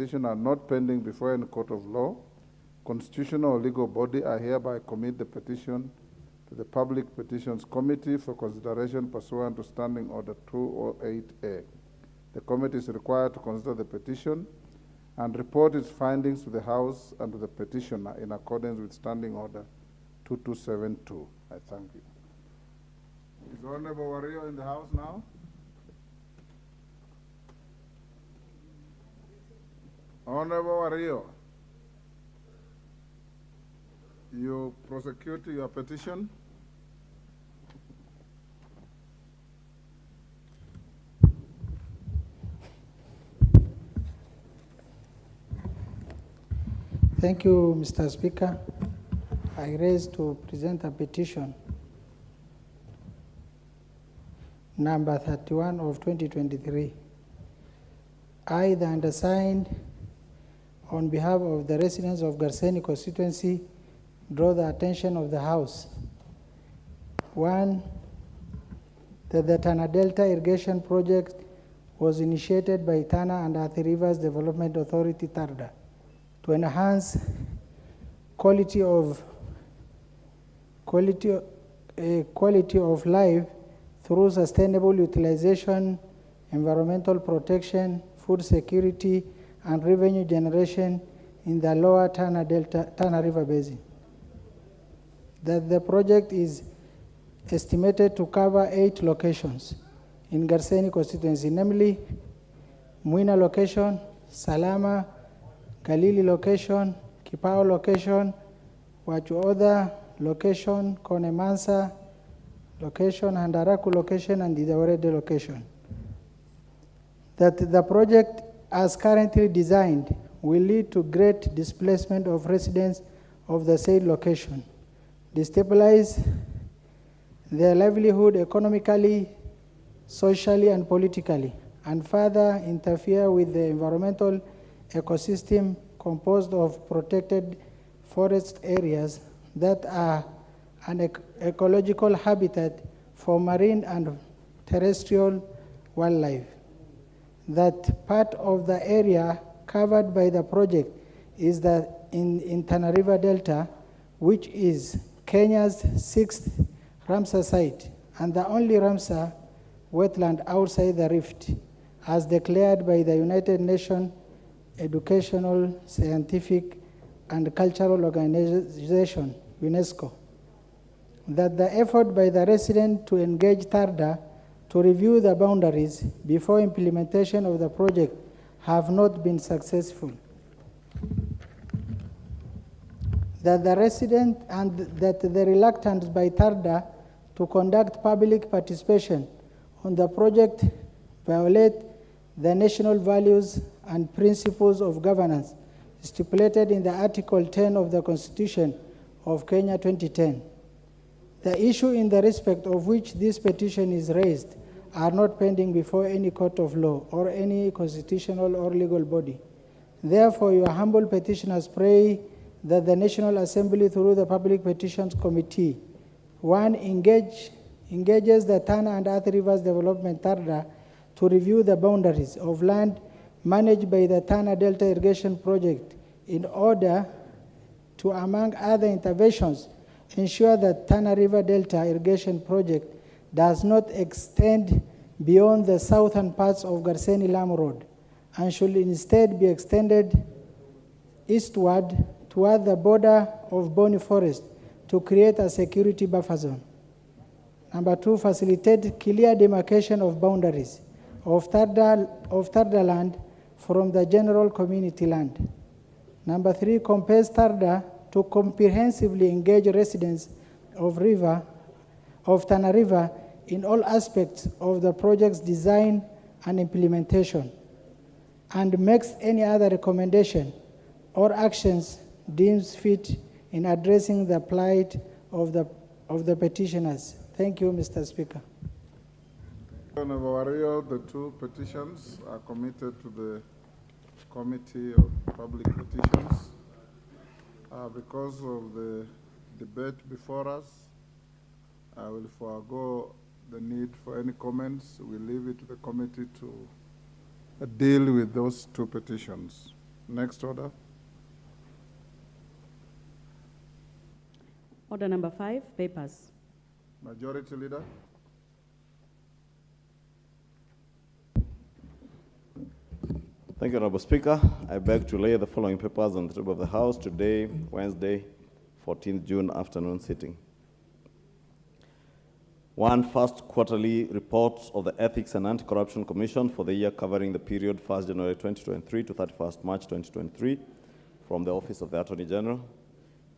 petition are not pending before any court of law, constitutional or legal body, I hereby commit the petition to the Public Petitions Committee for consideration pursuant to Standing Order 208A. The committee is required to consider the petition and report its findings to the House and to the petitioner in accordance with Standing Order 2272. I thank you. Is Honorable Wario in the House now? Honorable Wario, you prosecute your petition? Thank you, Mr. Speaker. I raise to present a petition number 31 of 2023. I, the undersigned, on behalf of the residents of Garseni constituency, draw the attention of the House. 1, that the Tana Delta Irrigation Project was initiated by Tana and Athi Rivers Development Authority, TARDA, to enhance quality of life through sustainable utilization, environmental protection, food security, and revenue generation in the lower Tana River Basin. That the project is estimated to cover 8 locations in Garseni constituency, namely Muina location, Salama, Galili location, Kipao location, Wachuoda location, Konemansa location, Handaraku location, and Didawarede location. That the project as currently designed will lead to great displacement of residents of the said location, destabilize their livelihood economically, socially, and politically, and further interfere with the environmental ecosystem composed of protected forest areas that are an ecological habitat for marine and terrestrial wildlife. That part of the area covered by the project is in Tana River Delta, which is Kenya's 6th Ramsar site and the only Ramsar wetland outside the rift, as declared by the United Nations Educational, Scientific, and Cultural Organization, UNESCO. That the effort by the resident to engage TARDA to review the boundaries before implementation of the project have not been successful. That the resident and that the reluctance by TARDA to conduct public participation on the project violate the national values and principles of governance stipulated in the Article 10 of the Constitution of Kenya 2010. The issue in the respect of which this petition is raised are not pending before any court of law or any constitutional or legal body. Therefore, your humble petitioners pray that the National Assembly, through the Public Petitions Committee, 1, engages the Tana and Athi Rivers Development TARDA to review the boundaries of land managed by the Tana Delta Irrigation Project in order to, among other interventions, ensure that Tana River Delta Irrigation Project does not extend beyond the southern parts of Garseni Lamu Road and should instead be extended eastward toward the border of Boni Forest to create a security buffer zone. Number 2, facilitate clear demarcation of boundaries of TARDA land from the general community land. Number 3, compels TARDA to comprehensively engage residents of Tana River in all aspects of the project's design and implementation, and makes any other recommendation or actions deemed fit in addressing the plight of the petitioners. Thank you, Mr. Speaker. Honorable Wario, the 2 petitions are committed to the Committee of Public Petitions. Because of the debate before us, I will forego the need for any comments. We'll leave it to the committee to deal with those 2 petitions. Next order. Order number 5, papers. Majority Leader. Thank you, Honorable Speaker. I beg to lay the following papers on the table of the House today, Wednesday, 14th June afternoon sitting. 1. First quarterly report of the Ethics and Anti-Corruption Commission for the year covering the period 1st January 2023 to 31st March 2023 from the Office of the Attorney General.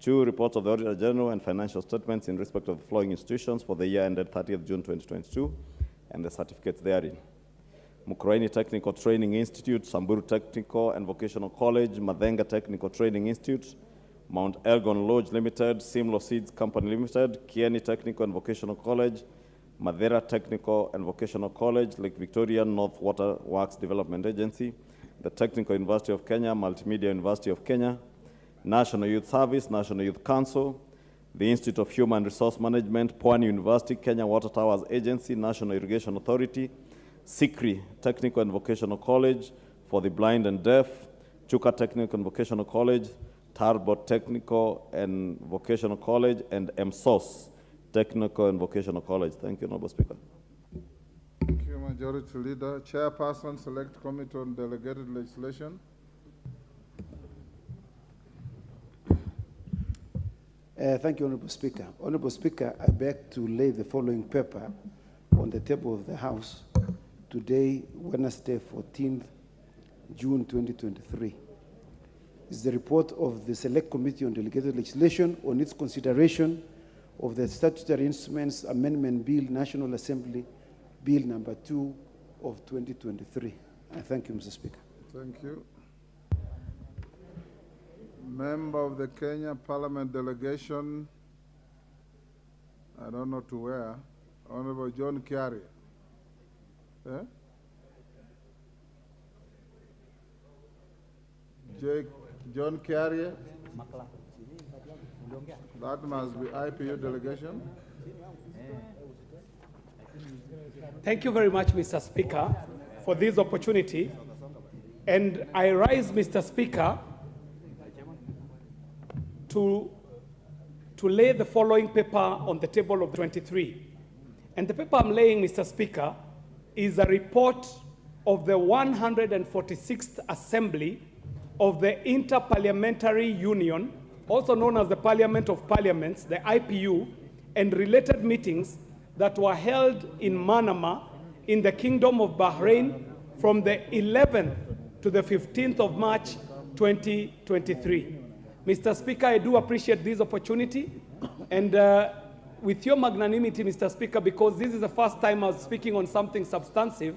2. Reports of the Auditor General and financial statements in respect of the following institutions for the year ended 30th June 2022 and the certificates therein. Mukurweini Technical Training Institute, Samburu Technical and Vocational College, Madenga Technical Training Institute, Mount Elgon Lodge Limited, Simlo Seeds Company Limited, Kieni Technical and Vocational College, Madeira Technical and Vocational College, Lake Victoria North Water Works Development Agency, the Technical University of Kenya, Multimedia University of Kenya, National Youth Service, National Youth Council, the Institute of Human Resource Management, Pwani University, Kenya Water Towers Agency, National Irrigation Authority, Sikri Technical and Vocational College for the Blind and Deaf, Chuka Technical and Vocational College, Tarbot Technical and Vocational College, and MSOS Technical and Vocational College. Thank you, Honorable Speaker. Thank you, Majority Leader. Chairperson, Select Committee on Delegated Legislation. Thank you, Honorable Speaker. Honorable Speaker, I beg to lay the following paper on the table of the House today, Wednesday, 14th June 2023. This is the report of the Select Committee on Delegated Legislation on its consideration of the Statutory Instruments Amendment Bill, National Assembly Bill number 2 of 2023. I thank you, Mr. Speaker. Thank you. Member of the Kenya Parliament Delegation, I don't know to where, Honorable John Kiari. John Kiari? That must be IPU delegation. Thank you very much, Mr. Speaker, for this opportunity. And I rise, Mr. Speaker, to lay the following paper on the table of 23. And the paper I'm laying, Mr. Speaker, is a report of the 146th Assembly of the Interparliamentary Union, also known as the Parliament of Parliaments, the IPU, and related meetings that were held in Manama in the Kingdom of Bahrain from the 11th to the 15th of March 2023. Mr. Speaker, I do appreciate this opportunity, and with your magnanimity, Mr. Speaker, because this is the first time I was speaking on something substantive,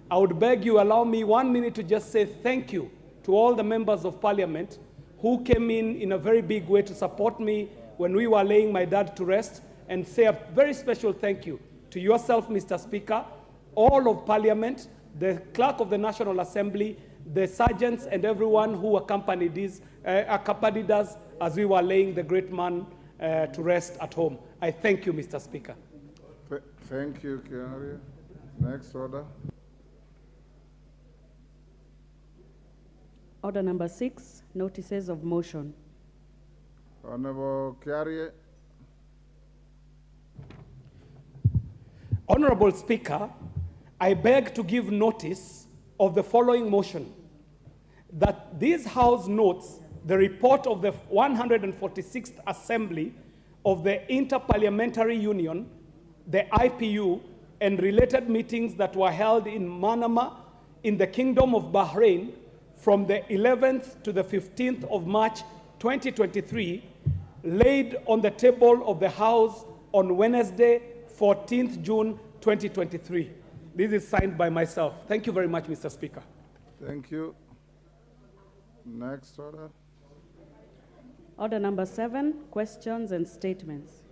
I would beg you allow me 1 minute to just say thank you to all the members of Parliament who came in a very big way to support me when we were laying my dad to rest, and say a very special thank you to yourself, Mr. Speaker, all of Parliament, the Clerk of the National Assembly, the sergeants, and everyone who accompanied us as we were laying the great man to rest at home. I thank you, Mr. Speaker. Thank you, Kiari. Next order. Order number 6, notices of motion. Honorable Kiari. Honorable Speaker, I beg to give notice of the following motion: that this House notes the report of the 146th Assembly of the Interparliamentary Union, the IPU, and related meetings that were held in Manama in the Kingdom of Bahrain from the 11th to the 15th of March 2023, laid on the table of the House on Wednesday, 14th June 2023. This is signed by myself. Thank you very much, Mr. Speaker. Thank you. Next order. Order number 7, questions and statements.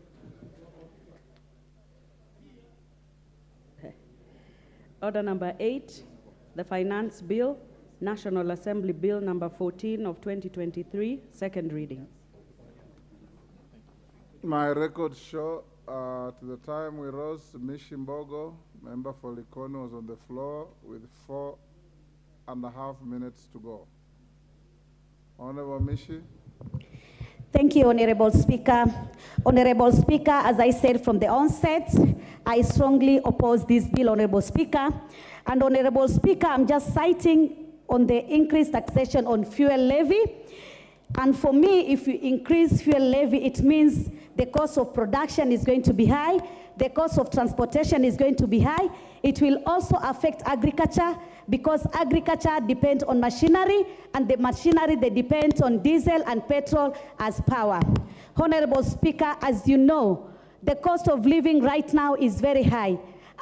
Order number 8, the Finance Bill, National Assembly Bill number 14 of 2023, second reading. My records show at the time we rose, Mishimbogo, member for Likoni, was on the floor with 4.5 minutes to go. Honorable Mishi. Thank you, Honorable Speaker. Honorable Speaker, as I said from the onset, I strongly oppose this bill, Honorable Speaker. And Honorable Speaker, I'm just citing on the increased taxation on fuel levy. And for me, if you increase fuel levy, it means the cost of production is going to be high, the cost of transportation is going to be high. It will also affect agriculture because agriculture depends on machinery, and the machinery, they depend on diesel and petrol as power. Honorable Speaker, as you know, the cost of living right now is very high,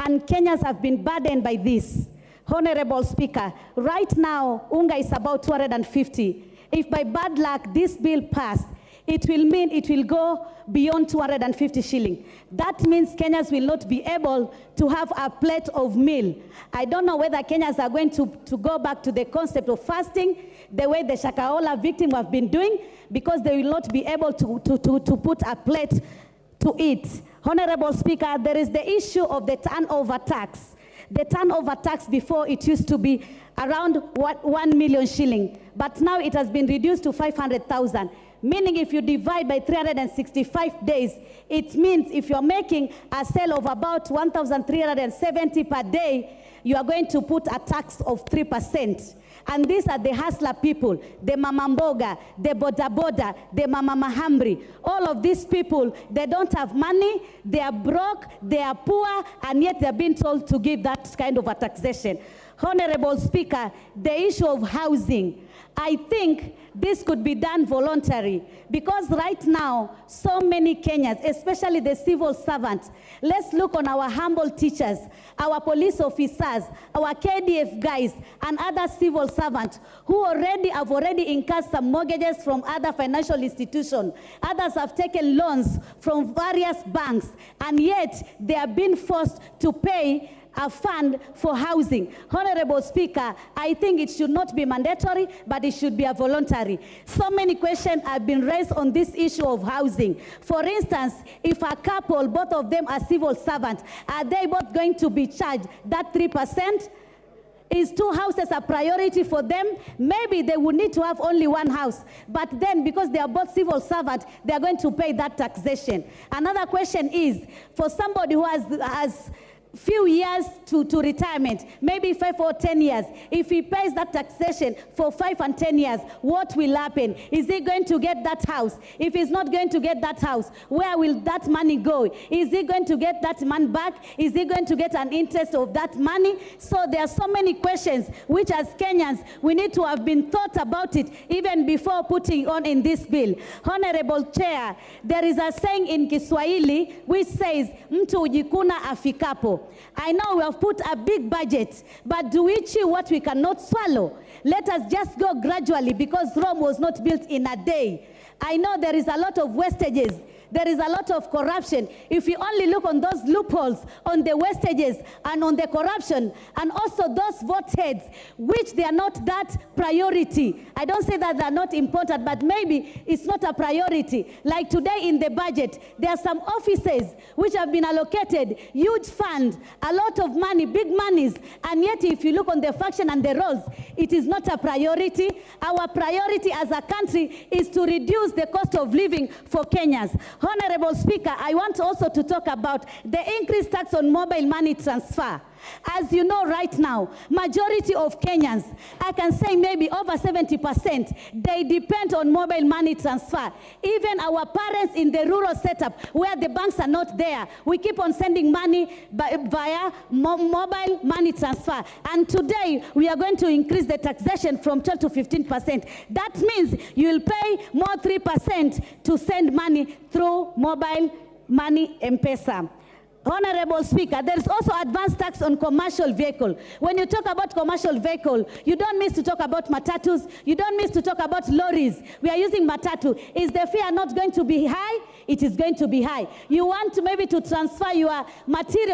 and Kenyans have been burdened by this. Honorable Speaker, right now, unga is about 250. If by bad luck this bill passed, it will mean it will go beyond 250 shilling. That means Kenyans will not be able to have a plate of meal. I don't know whether Kenyans are going to go back to the concept of fasting, the way the Shakahola victim have been doing, because they will not be able to put a plate to eat. Honorable Speaker, there is the issue of the turnover tax. The turnover tax before, it used to be around 1 million shilling, but now it has been reduced to 500,000. Meaning if you divide by 365 days, it means if you're making a sale of about 1,370 per day, you are going to put a tax of 3%. And these are the hustler people, the mama mboga, the boda boda, the mama mahamri. All of these people, they don't have money, they are broke, they are poor, and yet they're being told to give that kind of a taxation. Honorable Speaker, the issue of housing, I think this could be done voluntary, because right now, so many Kenyans, especially the civil servants, let's look on our humble teachers, our police officers, our KDF guys, and other civil servants who have already incurred some mortgages from other financial institutions. Others have taken loans from various banks, and yet they are being forced to pay a fund for housing. Honorable Speaker, I think it should not be mandatory, but it should be a voluntary. So many questions have been raised on this issue of housing. For instance, if a couple, both of them are civil servants, are they both going to be charged that 3%? Is 2 houses a priority for them? Maybe they would need to have only 1 house, but then because they are both civil servants, they are going to pay that taxation. Another question is, for somebody who has few years to retirement, maybe 5 or 10 years, if he pays that taxation for 5 and 10 years, what will happen? Is he going to get that house? If he's not going to get that house, where will that money go? Is he going to get that money back? Is he going to get an interest of that money? So there are so many questions which as Kenyans, we need to have been thought about it even before putting on in this bill. Honorable Chair, there is a saying in Kiswahili which says, mtu ujikuna afikapo. I know we have put a big budget, but do we chew what we cannot swallow? Let us just go gradually, because Rome was not built in a day. I know there is a lot of wastages. There is a lot of corruption. If you only look on those loopholes, on the wastages and on the corruption, and also those vote heads, which they are not that priority. I don't say that they are not important, but maybe it's not a priority. Like today in the budget, there are some offices which have been allocated, huge fund, a lot of money, big monies, and yet if you look on the function and the roles, it is not a priority. Our priority as a country is to reduce the cost of living for Kenyans. Honorable Speaker, I want also to talk about the increased tax on mobile money transfer. As you know right now, majority of Kenyans, I can say maybe over 70%, they depend on mobile money transfer. Even our parents in the rural setup where the banks are not there, we keep on sending money via mobile money transfer. And today, we are going to increase the taxation from 12 to 15%. That means you will pay more 3% to send money through mobile money M-Pesa. Honorable Speaker, there is also advanced tax on commercial vehicle. When you talk about commercial vehicle, you don't miss to talk about matatus, you don't miss to talk about lorries. We are using matatu. Is the fare not going to be high? It is going to be high. You want to maybe to transfer your material